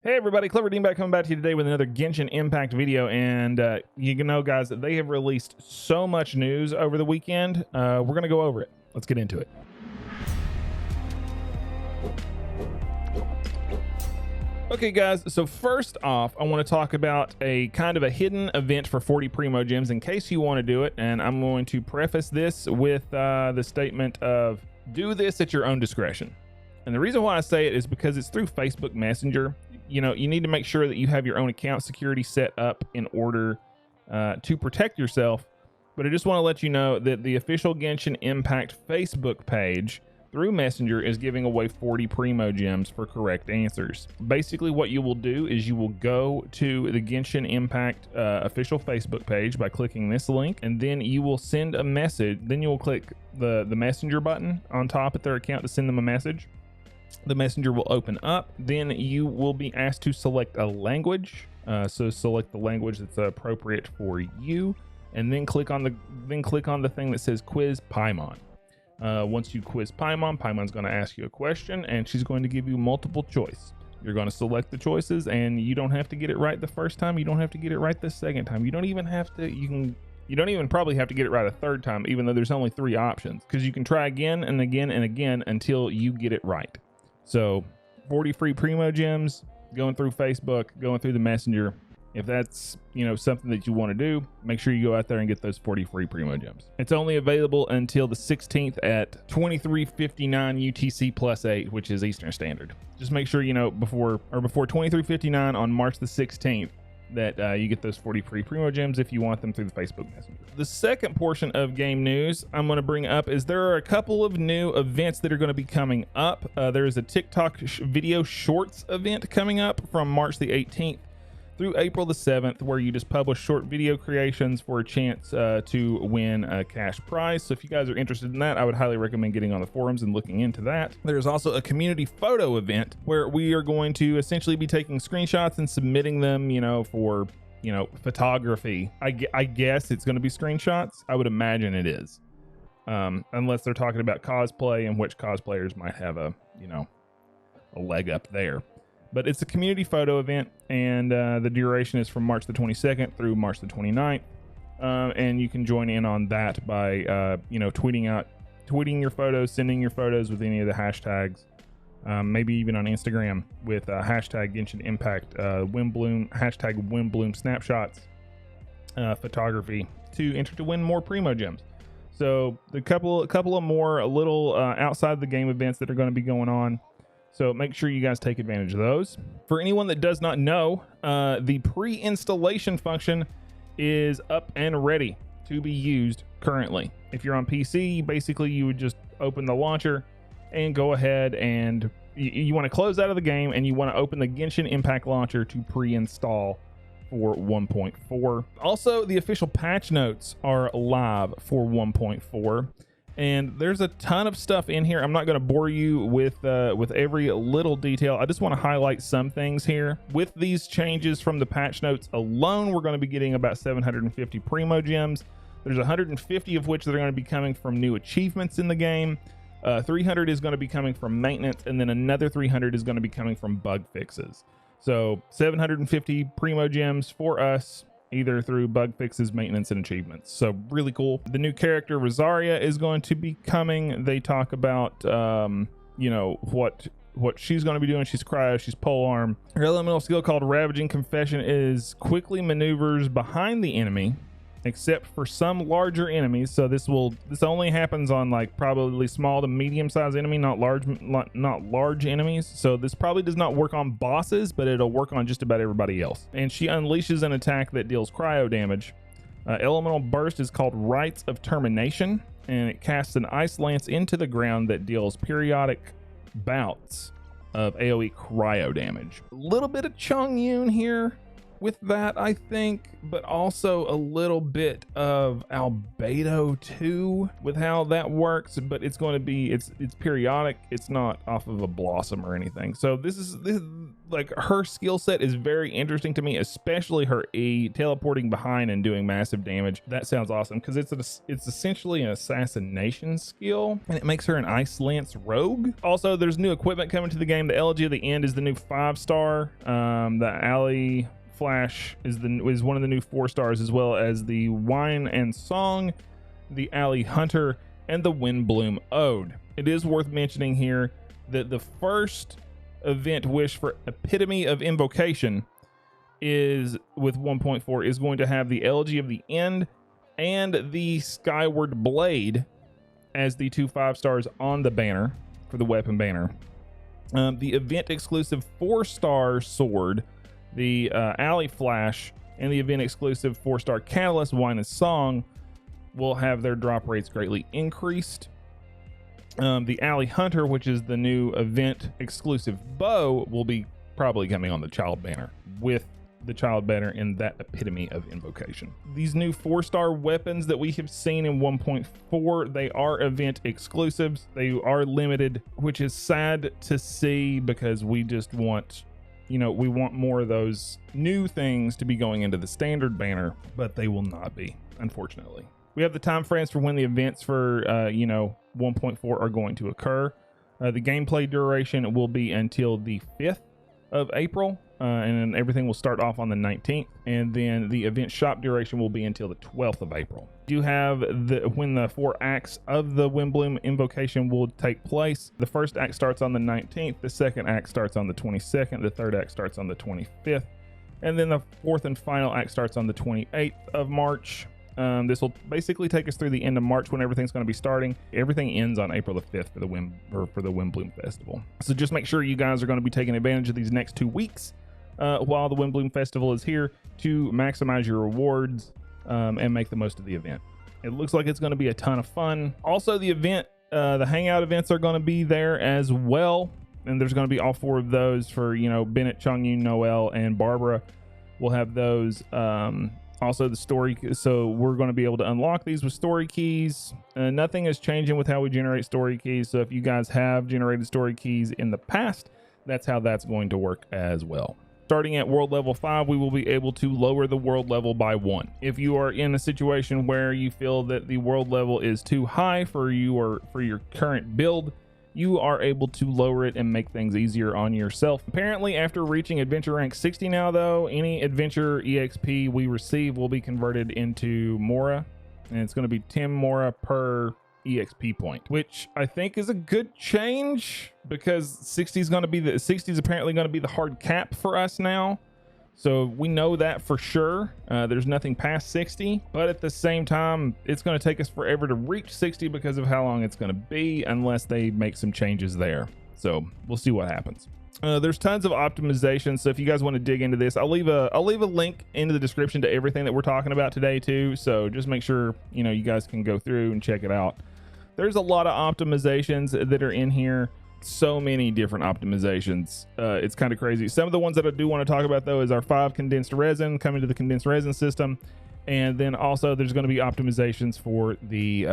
Hey everybody, CleverDingbat coming back to you today with another Genshin Impact video, and you know, guys, they have released so much news over the weekend. We're gonna go over it. Let's get into it. Okay guys, so first off, I want to talk about a kind of a hidden event for 40 Primo Gems in case you want to do it, and I'm going to preface this with the statement of do this at your own discretion. And the reason why I say it is because it's through Facebook Messenger. You know, you need to make sure that you have your own account security set up in order to protect yourself. But I just want to let you know that the official Genshin Impact Facebook page through Messenger is giving away 40 Primo Gems for correct answers. Basically, what you will do is you will go to the Genshin Impact official Facebook page by clicking this link, and then you will send a message. Then you will click the Messenger button on top of their account to send them a message. The messenger will open up. Then you will be asked to select a language. So select the language that's appropriate for you, and then click on the thing that says Quiz Paimon. Once you quiz Paimon, Paimon's going to ask you a question, and she's going to give you multiple choice. You're going to select the choices, and you don't have to get it right the first time. You don't have to get it right the second time. You don't even have to. You don't even probably have to get it right a third time, even though there's only 3 options, because you can try again and again and again until you get it right. So 40 free Primo Gems, going through Facebook, going through the Messenger. If that's, you know, something that you want to do, make sure you go out there and get those 40 free Primo Gems. It's only available until the 16th at 23:59 UTC +8, which is Eastern Standard. Just make sure, you know, before 23:59 on March the 16th, that you get those 40 free Primo Gems if you want them through the Facebook Messenger. The second portion of game news I'm going to bring up is there are a couple of new events that are going to be coming up. There is a TikTok video shorts event coming up from March the 18th through April the 7th, where you just publish short video creations for a chance to win a cash prize. So if you guys are interested in that, I would highly recommend getting on the forums and looking into that. There's also a community photo event where we are going to essentially be taking screenshots and submitting them, you know, for, you know, photography. I guess it's going to be screenshots. I would imagine it is, unless they're talking about cosplay, and which cosplayers might have a, you know, a leg up there. But it's a community photo event, and the duration is from March the 22nd through March the 29th. And you can join in on that by, you know, tweeting your photos, sending your photos with any of the hashtags, maybe even on Instagram with hashtag Genshin Impact, hashtag Windbloom Snapshots, photography to enter to win more Primo Gems. So a couple of more little outside the game events that are going to be going on. So make sure you guys take advantage of those. For anyone that does not know, the pre-installation function is up and ready to be used currently. If you're on PC, basically you would just open the launcher and go ahead and you want to close out of the game, and you want to open the Genshin Impact launcher to pre-install for 1.4. Also, the official patch notes are live for 1.4. And there's a ton of stuff in here. I'm not going to bore you with every little detail. I just want to highlight some things here. With these changes from the patch notes alone, we're going to be getting about 750 Primo Gems. There's 150 of which that are going to be coming from new achievements in the game. 300 is going to be coming from maintenance, and then another 300 is going to be coming from bug fixes. So 750 Primo Gems for us, either through bug fixes, maintenance, and achievements. So really cool. The new character Rosaria is going to be coming. They talk about you know, what she's going to be doing. She's cryo, she's polearm. Her elemental skill called Ravaging Confession is quickly maneuvers behind the enemy, except for some larger enemies. So this only happens on like probably small to medium sized enemy, not large enemies. So this probably does not work on bosses, but it'll work on just about everybody else. And she unleashes an attack that deals cryo damage. Elemental burst is called Rites of Termination, and it casts an ice lance into the ground that deals periodic bouts of AoE cryo damage. A little bit of Chongyun here. with that, I think, but also a little bit of albedo too with how that works. But it's going to be it's periodic. It's not off of a blossom or anything. So this like her skill set is very interesting to me, especially her E teleporting behind and doing massive damage. That sounds awesome because it's essentially an assassination skill, and it makes her an Ice Lance rogue. Also, there's new equipment coming to the game. The Elegy of the End is the new 5-star. The Alley Flash is one of the new 4-stars, as well as the Wine and Song, the Alley Hunter, and the Windbloom Ode. It is worth mentioning here that the first event wish for Epitome of Invocation is with 1.4 is going to have the Elegy of the End and the Skyward Blade as the two 5-stars on the banner for the weapon banner. The event exclusive 4-star sword, the Alley Flash, and the event exclusive 4-star Catalyst Wine and Song will have their drop rates greatly increased. The Alley Hunter, which is the new event exclusive bow, will be probably coming on the child banner with the child banner in that Epitome of Invocation. These new 4-star weapons that we have seen in 1.4, they are event exclusives. They are limited, which is sad to see because we just want, we want more of those new things to be going into the standard banner, but they will not be, unfortunately. We have the time frames for when the events for 1.4 are going to occur. The gameplay duration will be until the 5th of April, and then everything will start off on the 19th, and then the event shop duration will be until the 12th of April. You have when the 4 acts of the Windbloom Invocation will take place. The first act starts on the 19th, the second act starts on the 22nd, the third act starts on the 25th, and then the fourth and final act starts on the 28th of March. This will basically take us through the end of March when everything's going to be starting. Everything ends on April the 5th for the Windbloom Festival. So just make sure you guys are going to be taking advantage of these next 2 weeks while the Windbloom Festival is here to maximize your rewards and make the most of the event. It looks like it's going to be a ton of fun. Also, the event, the hangout events are going to be there as well. And there's going to be all 4 of those for, Bennett, Chongyun, Noel, and Barbara. We'll have those. Also the story, so we're going to be able to unlock these with story keys. Nothing is changing with how we generate story keys, so if you guys have generated story keys in the past, that's how that's going to work as well. Starting at world level 5, we will be able to lower the world level by 1. If you are in a situation where you feel that the world level is too high for your current build, you are able to lower it and make things easier on yourself. Apparently, after reaching adventure rank 60 now, though, any adventure EXP we receive will be converted into Mora, and it's going to be 10 Mora per EXP point, which I think is a good change because 60 is apparently going to be the hard cap for us now. So we know that for sure. There's nothing past 60, but at the same time, it's going to take us forever to reach 60 because of how long it's going to be unless they make some changes there. So we'll see what happens. There's tons of optimizations. So if you guys want to dig into this, I'll leave a link into the description to everything that we're talking about today too. So just make sure, you guys can go through and check it out. There's a lot of optimizations that are in here. So many different optimizations. It's kind of crazy. Some of the ones that I do want to talk about though is our 5 condensed resin coming to the condensed resin system, and then also there's going to be optimizations for the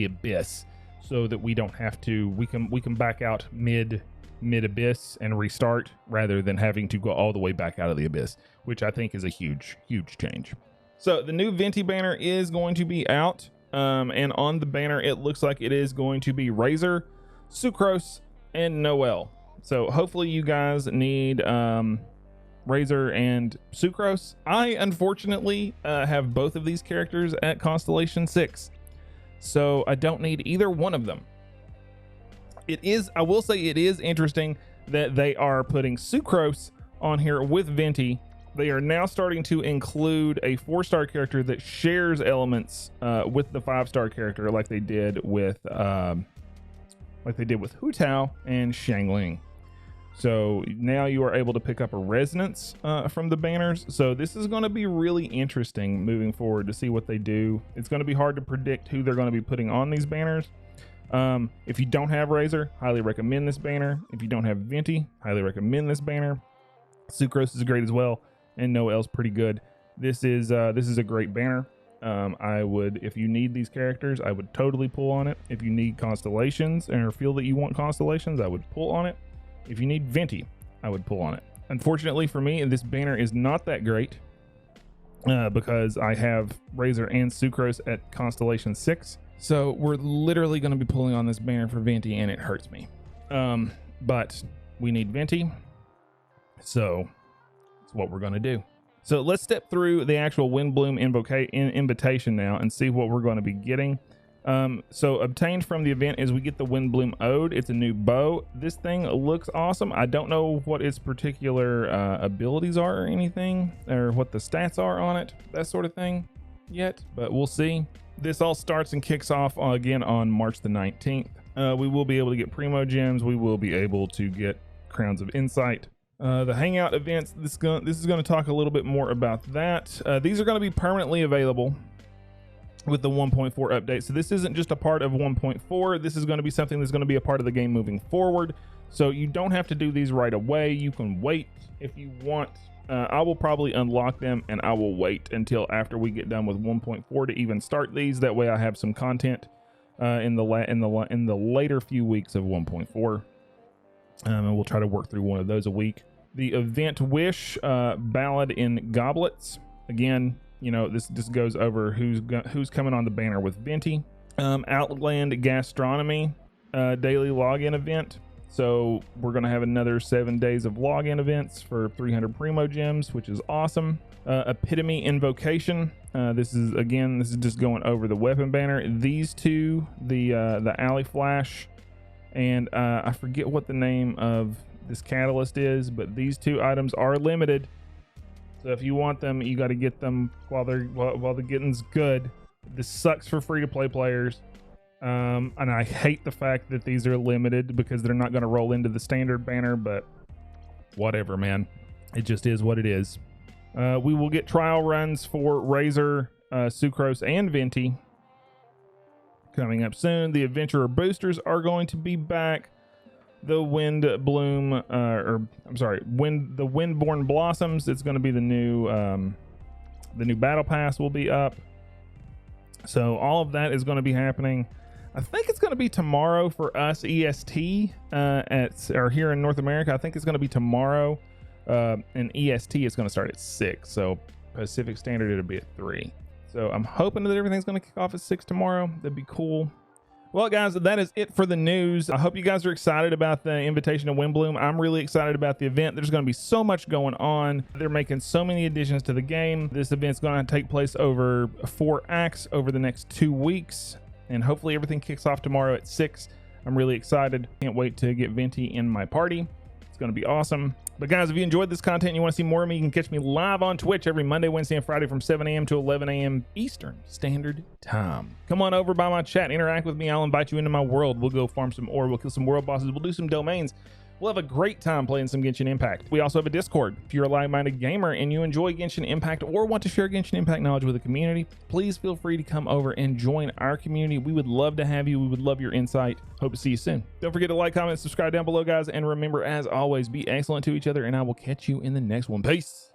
abyss, so that we don't have to we can back out mid abyss and restart rather than having to go all the way back out of the abyss, which I think is a huge change. So the new Venti banner is going to be out, and on the banner it looks like it is going to be Razor, Sucrose, and Noel. So hopefully you guys need Razor and Sucrose. I unfortunately have both of these characters at Constellation 6, so I don't need either one of them. I will say it is interesting that they are putting Sucrose on here with Venti. They are now starting to include a 4-star character that shares elements with the 5-star character like they did with Hu Tao and Xiangling. So now you are able to pick up a resonance from the banners. So this is going to be really interesting moving forward to see what they do. It's going to be hard to predict who they're going to be putting on these banners. If you don't have Razor, highly recommend this banner. If you don't have Venti, highly recommend this banner. Sucrose is great as well. and Noelle's pretty good. This is a great banner. I would, if you need these characters, I would totally pull on it. If you need constellations or feel that you want constellations, I would pull on it. If you need Venti, I would pull on it. Unfortunately for me, this banner is not that great because I have Razor and Sucrose at Constellation 6. So we're literally going to be pulling on this banner for Venti, and it hurts me. But we need Venti, so that's what we're going to do. So let's step through the actual Windbloom invitation now and see what we're going to be getting. So obtained from the event is we get the Windbloom Ode. It's a new bow. This thing looks awesome. I don't know what its particular abilities are or anything, or what the stats are on it, that sort of thing yet, but we'll see. This all starts and kicks off again on March the 19th. We will be able to get Primo Gems. We will be able to get Crowns of Insight. The Hangout events, this is going to talk a little bit more about that. These are going to be permanently available with the 1.4 update. So this isn't just a part of 1.4. This is going to be something that's going to be a part of the game moving forward. So you don't have to do these right away. You can wait if you want. I will probably unlock them, and I will wait until after we get done with 1.4 to even start these. That way I have some content in the later few weeks of 1.4. And we'll try to work through one of those a week. The Event Wish Ballad in Goblets. Again, you know, this goes over who's coming on the banner with Venti. Outland Gastronomy daily login event. So we're going to have another 7 days of login events for 300 Primo Gems, which is awesome. Epitome Invocation. This is just going over the weapon banner. These two, the Alley Flash, and I forget what the name of this catalyst is, but these two items are limited. So if you want them, you got to get them while the getting's good. This sucks for free-to-play players. And I hate the fact that these are limited because they're not going to roll into the standard banner, but whatever, man. It just is what it is. We will get trial runs for Razor, Sucrose, and Venti coming up soon. The Adventurer boosters are going to be back. The Windbloom, the Windborn Blossoms. It's going to be the new Battle Pass will be up. So all of that is going to be happening. I think it's going to be tomorrow for us EST or here in North America. I think it's going to be tomorrow. And EST is going to start at 6. So Pacific Standard, it'll be at 3. So I'm hoping that everything's going to kick off at 6 tomorrow. That'd be cool. Well, guys, that is it for the news. I hope you guys are excited about the invitation to Windbloom. I'm really excited about the event. There's going to be so much going on. They're making so many additions to the game. This event's going to take place over 4 acts over the next 2 weeks. And hopefully everything kicks off tomorrow at 6. I'm really excited. Can't wait to get Venti in my party. It's going to be awesome. But guys, if you enjoyed this content and you want to see more of me, you can catch me live on Twitch every Monday, Wednesday, and Friday from 7 a.m. to 11 a.m. Eastern Standard Time. Come on over by my chat, interact with me. I'll invite you into my world. We'll go farm some ore. We'll kill some world bosses. We'll do some domains. We'll have a great time playing some Genshin Impact. We also have a Discord. If you're a like-minded gamer and you enjoy Genshin Impact or want to share Genshin Impact knowledge with the community, please feel free to come over and join our community. We would love to have you. We would love your insight. Hope to see you soon. Don't forget to like, comment, subscribe down below, guys. And remember, as always, be excellent to each other, and I will catch you in the next one. Peace.